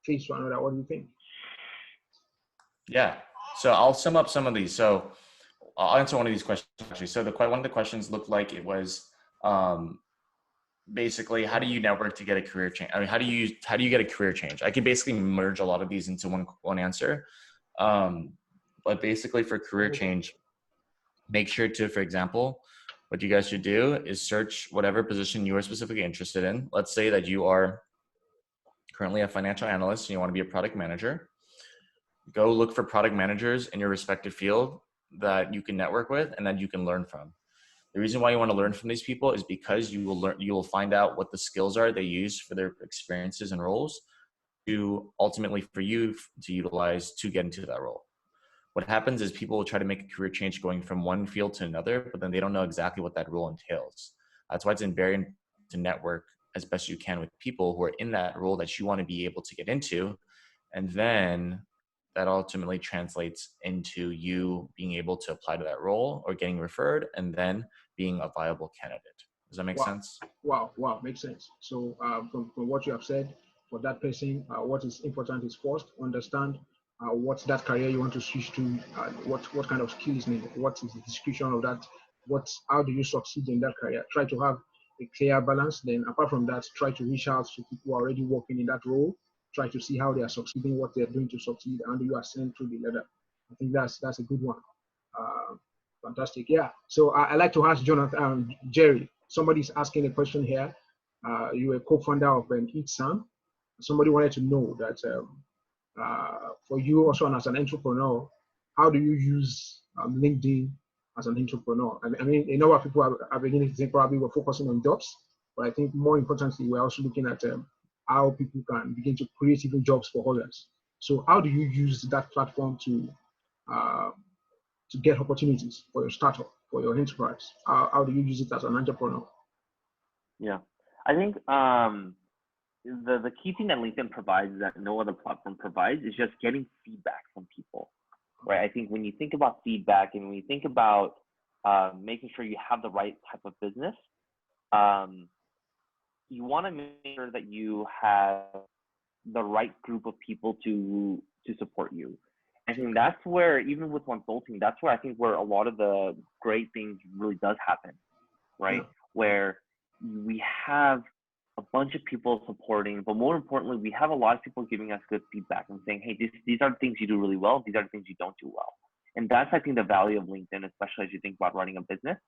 phase to another. What do you think? Yeah. So I'll sum up some of these. So I'll answer one of these questions actually. So one of the questions looked like it was basically, how do you network to get a career change? I mean, how do you get a career change? I can basically merge a lot of these into one answer. But basically for career change, make sure to, for example, what you guys should do is search whatever position you are specifically interested in. Let's say that you are currently a financial analyst and you want to be a product manager. Go look for product managers in your respective field that you can network with and that you can learn from. The reason why you want to learn from these people is because you will find out what the skills are they use for their experiences and roles to ultimately for you to utilize to get into that role. What happens is people will try to make a career change going from one field to another, but then they don't know exactly what that role entails. That's why it's very important to network as best you can with people who are in that role that you want to be able to get into. And then that ultimately translates into you being able to apply to that role or getting referred and then being a viable candidate. Does that make sense? Wow, makes sense. So from what you have said, for that person, what is important is first understand what's that career you want to switch to, what kind of skills needed, what is the description of that, how do you succeed in that career. Try to have a clear balance. Then apart from that, try to reach out to people who are already working in that role. Try to see how they are succeeding, what they're doing to succeed, and you ascend through the ladder. I think that's a good one. Fantastic. Yeah. So I like to ask Jerry. Somebody's asking a question here. You're a co-founder of EatSam. Somebody wanted to know that for you also as an entrepreneur, how do you use LinkedIn as an entrepreneur? I mean, a number of people are beginning to think probably we're focusing on jobs, but I think more importantly, we're also looking at how people can begin to create even jobs for others. So how do you use that platform to get opportunities for your startup, for your enterprise? How do you use it as an entrepreneur? Yeah, I think the key thing that LinkedIn provides that no other platform provides is just getting feedback from people, right? I think when you think about feedback and when you think about making sure you have the right type of business, you want to make sure that you have the right group of people to support you. I think that's where, even with consulting, that's where I think where a lot of the great things really does happen, right? Yeah. Where we have a bunch of people supporting, but more importantly, we have a lot of people giving us good feedback and saying, hey, these are the things you do really well. These are the things you don't do well. And that's, I think, the value of LinkedIn, especially as you think about running a business,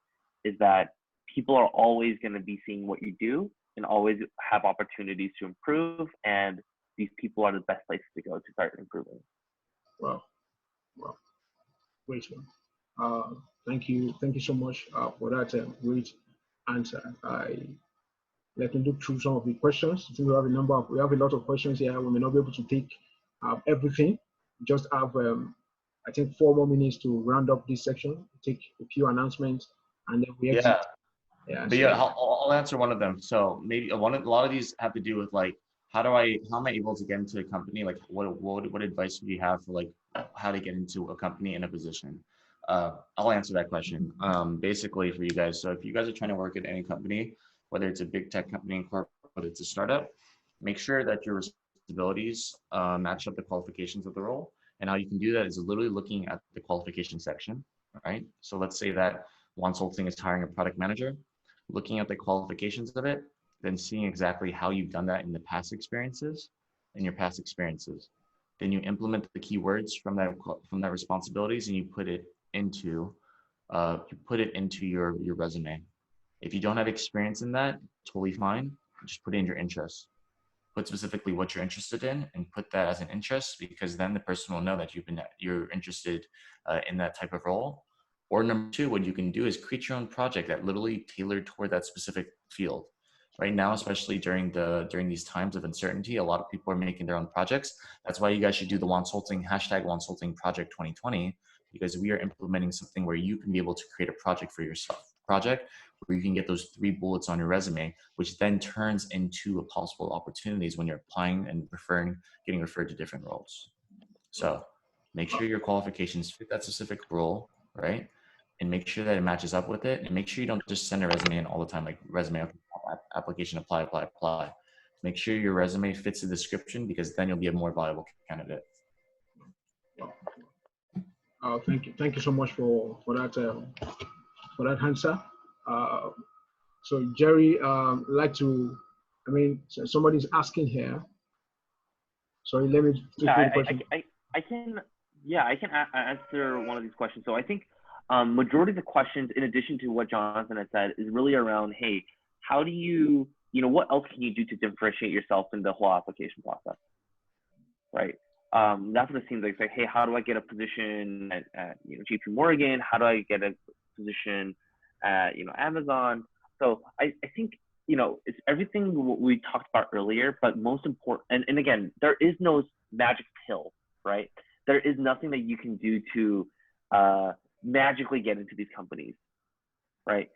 is that people are always going to be seeing what you do and always have opportunities to improve. And these people are the best places to go to start improving. Wow. Great one. Thank you so much for that great answer. Let me look through some of the questions. I think we have a lot of questions here. We may not be able to take everything. Just have I think 4 more minutes to round up this section. Take a few announcements, and then we exit. But yeah, I'll answer one of them. So maybe a lot of these have to do with like, how am I able to get into a company? Like what advice do you have for like how to get into a company in a position? I'll answer that question. Basically for you guys. So if you guys are trying to work at any company, whether it's a big tech company in corporate, whether it's a startup, make sure that your responsibilities match up the qualifications of the role. And how you can do that is literally looking at the qualification section, right? So let's say that Consulting is hiring a product manager, looking at the qualifications of it, then seeing exactly how you've done that in the past experiences, Then you implement the keywords from that responsibilities, and you put it into your resume. If you don't have experience in that, totally fine. Just put in your interests. Put specifically what you're interested in, and put that as an interest, because then the person will know that you're interested in that type of role. Or number 2, what you can do is create your own project that literally tailored toward that specific field. Right now, especially during these times of uncertainty, a lot of people are making their own projects. That's why you guys should do the #Consulting Project 2020, because we are implementing something where you can be able to create a project for yourself. Where you can get those 3 bullets on your resume, which then turns into possible opportunities when you're applying and getting referred to different roles. So make sure your qualifications fit that specific role, right? And make sure that it matches up with it. And make sure you don't just send a resume in all the time, like resume, application, apply. Make sure your resume fits the description, because then you'll be a more viable candidate. Thank you so much for that answer. So Jerry, somebody's asking here. Sorry, let me. I can answer one of these questions. So I think majority of the questions, in addition to what Jonathan had said, is really around, hey, how do you what else can you do to differentiate yourself in the whole application process, right? That's what it seems like. It's like, hey, how do I get a position at JP Morgan? How do I get a position at Amazon? So I think it's everything we talked about earlier, but most important, and again, there is no magic pill, right? There is nothing that you can do to magically get into these companies, right?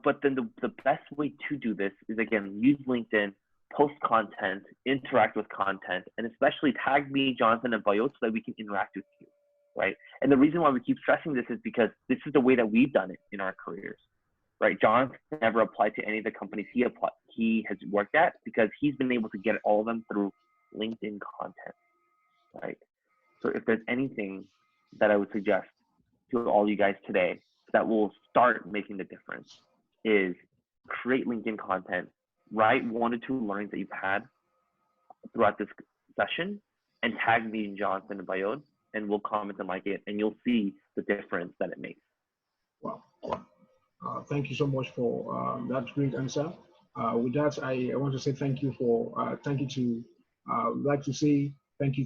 But then the best way to do this is, again, use LinkedIn, post content, interact with content, and especially tag me, Jonathan, and Bayode, so that we can interact with you, right? And the reason why we keep stressing this is because this is the way that we've done it in our careers, right? Jonathan never applied to any of the companies he has worked at, because he's been able to get all of them through LinkedIn content, right? So if there's anything that I would suggest to all you guys today that will start making the difference, is create LinkedIn content, write 1 or 2 learnings that you've had throughout this session, and tag me and Jonathan and Bayode, and we'll comment and like it, and you'll see the difference that it makes. Wow. Thank you so much for that great answer. With that, I want to say thank you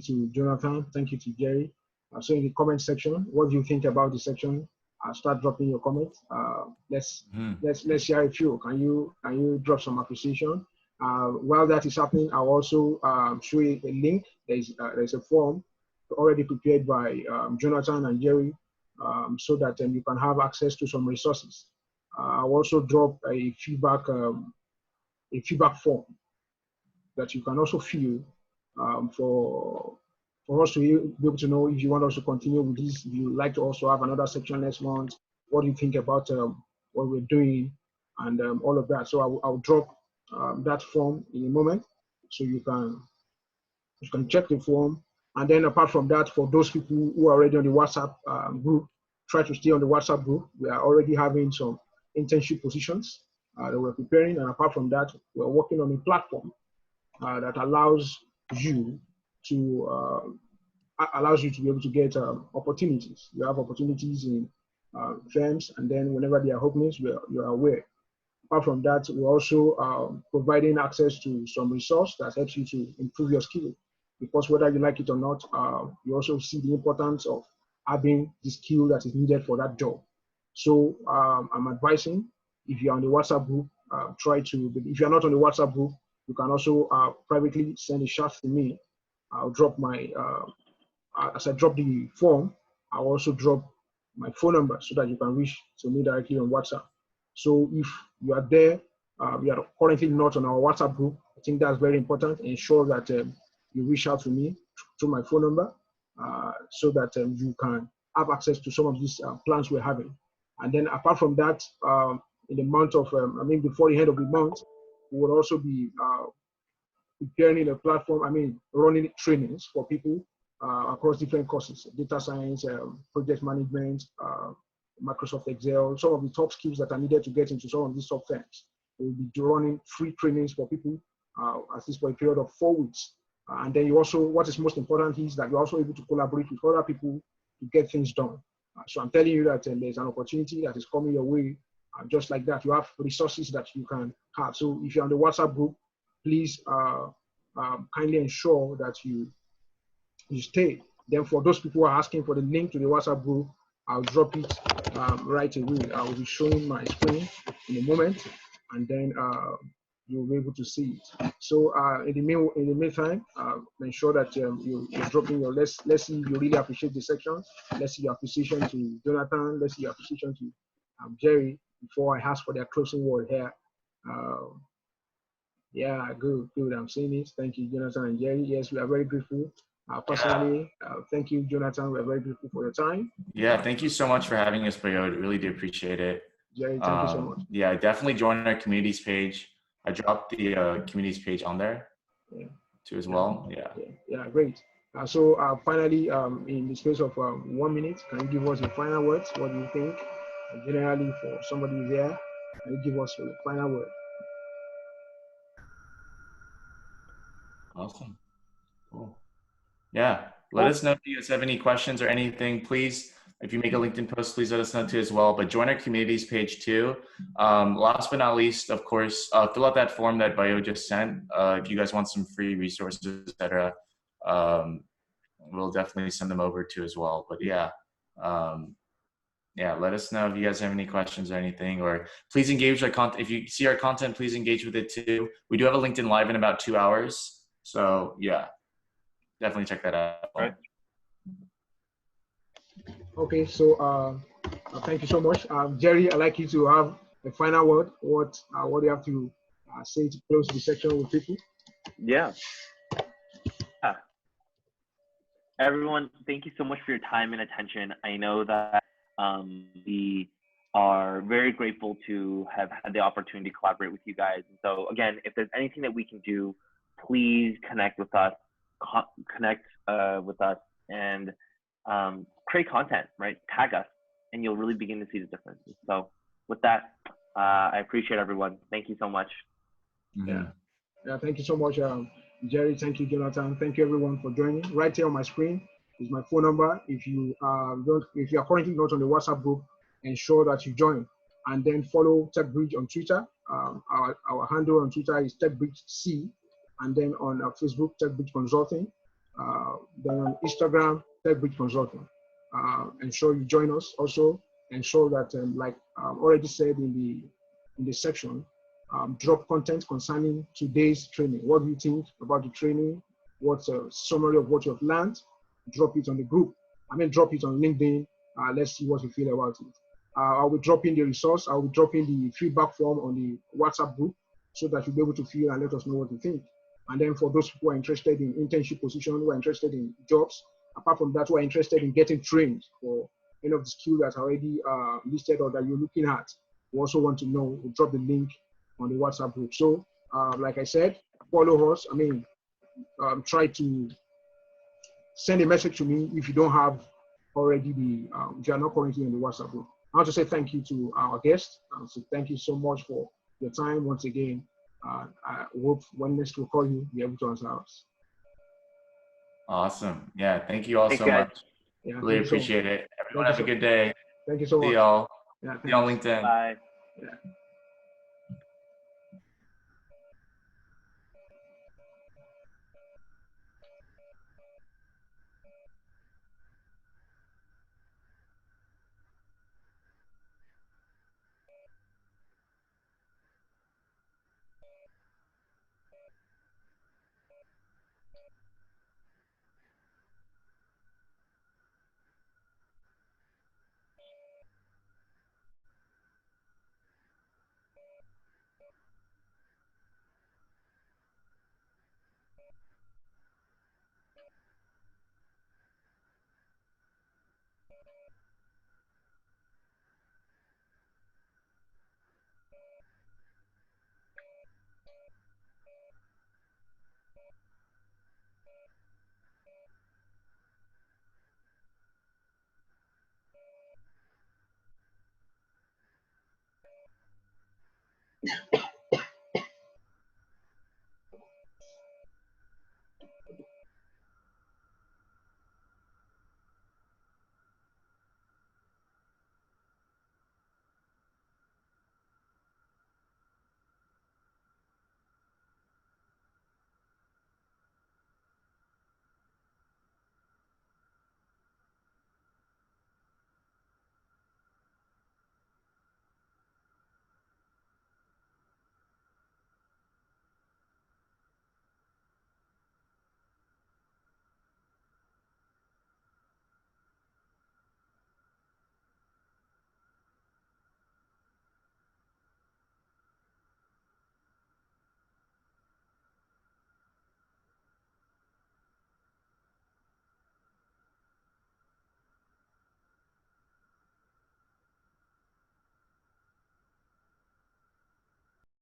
to Jonathan, thank you to Jerry. So in the comment section, what do you think about the section? Start dropping your comments. Let's share a few. Can you drop some appreciation? While that is happening, I'll also show you a link. There's a form already prepared by Jonathan and Jerry, so that you can have access to some resources. I'll also drop a feedback form that you can also fill for us to be able to know if you want us to continue with this, if you like to also have another section next month, what do you think about what we're doing, and all of that. So I'll drop that form in a moment, so you can check the form. And then apart from that, for those people who are already on the WhatsApp group, try to stay on the WhatsApp group. We are already having some internship positions that we're preparing. And apart from that, we're working on a platform that allows you to be able to get opportunities. You have opportunities in firms, and then whenever there are openings, you are aware. Apart from that, we're also providing access to some resource that helps you to improve your skill. Because whether you like it or not, you also see the importance of having the skill that is needed for that job. So I'm advising, if you're on the WhatsApp group, if you're not on the WhatsApp group, you can also privately send a chat to me. I'll drop my, as I drop the form, I'll also drop my phone number so that you can reach to me directly on WhatsApp. So if you are there, you are currently not on our WhatsApp group, I think that's very important. Ensure that you reach out to me through my phone number so that you can have access to some of these plans we're having. And then apart from that, in the month of, before the end of the month, we will also be preparing a platform, running trainings for people across different courses, data science, project management, Microsoft Excel, some of the top skills that are needed to get into some of these top firms. We'll be running free trainings for people, at least for a period of 4 weeks. And then you also, what is most important is that you're also able to collaborate with other people to get things done. So I'm telling you that there's an opportunity that is coming your way. Just like that, you have resources that you can have. So if you're on the WhatsApp group, please kindly ensure that you stay. Then for those people who are asking for the link to the WhatsApp group, I'll drop it right away. I will be showing my screen in a moment, and then you'll be able to see it. So in the meantime, make sure that you're dropping your, let's see if you really appreciate the section. Let's see your appreciation to Jonathan. Let's see your appreciation to Jerry before I ask for their closing word here. Yeah, good. I'm seeing it. Thank you, Jonathan and Jerry. Yes, we are very grateful. Personally, thank you, Jonathan. We're very grateful for your time. Yeah, thank you so much for having us, Bayode. Really do appreciate it. Jerry, thank you so much. Yeah, definitely join our communities page. I dropped the communities page on there too as well. Yeah, great. So finally, in the space of 1 minute, can you give us your final words? What do you think? Generally, for somebody there, can you give us your final word? Awesome. Cool. Yeah. Let us know if you guys have any questions or anything. Please, if you make a LinkedIn post, please let us know too as well. But join our communities page too. Last but not least, of course, fill out that form that Bayode just sent. If you guys want some free resources, etc., we'll definitely send them over too as well. But yeah, let us know if you guys have any questions or anything, or please engage our content. If you see our content, please engage with it too. We do have a LinkedIn Live in about 2 hours. So yeah, definitely check that out. Right. Okay, so thank you so much. Jerry, I'd like you to have a final word. What do you have to say to close the section with people? Yeah. Everyone, thank you so much for your time and attention. I know that we are very grateful to have had the opportunity to collaborate with you guys. And so again, if there's anything that we can do, please connect with us, and create content, right? Tag us, and you'll really begin to see the difference. So with that, I appreciate everyone. Thank you so much. Yeah, thank you so much, Jerry. Thank you, Jonathan. Thank you, everyone, for joining. Right here on my screen is my phone number. If you are currently not on the WhatsApp group, ensure that you join, and then follow TechBridge on Twitter. Our handle on Twitter is TechBridgeC, and then on Facebook, TechBridge Consulting. Then on Instagram, TechBridge Consulting. Ensure you join us. Also, ensure that, like already said in the section, drop content concerning today's training. What do you think about the training? What's a summary of what you have learned? Drop it on the group. Drop it on LinkedIn. Let's see what you feel about it. I will drop in the resource. I will drop in the feedback form on the WhatsApp group so that you'll be able to fill and let us know what you think. And then for those who are interested in internship positions, who are interested in jobs, apart from that, who are interested in getting trained for any of the skills that are already listed or that you're looking at, we also want to know, we'll drop the link on the WhatsApp group. So like I said, follow us. I mean, try to send a message to me if you don't have already if you are not currently in the WhatsApp group. I want to say thank you to our guest. So thank you so much for your time once again. I hope when next we'll call you, be able to answer us. Awesome. Yeah. Thank you all Thanks, so guys. much. Yeah, Really appreciate it. Everyone have a good day. Thank you so much. See y'all. Yeah, See you on thanks. LinkedIn. Bye. Yeah.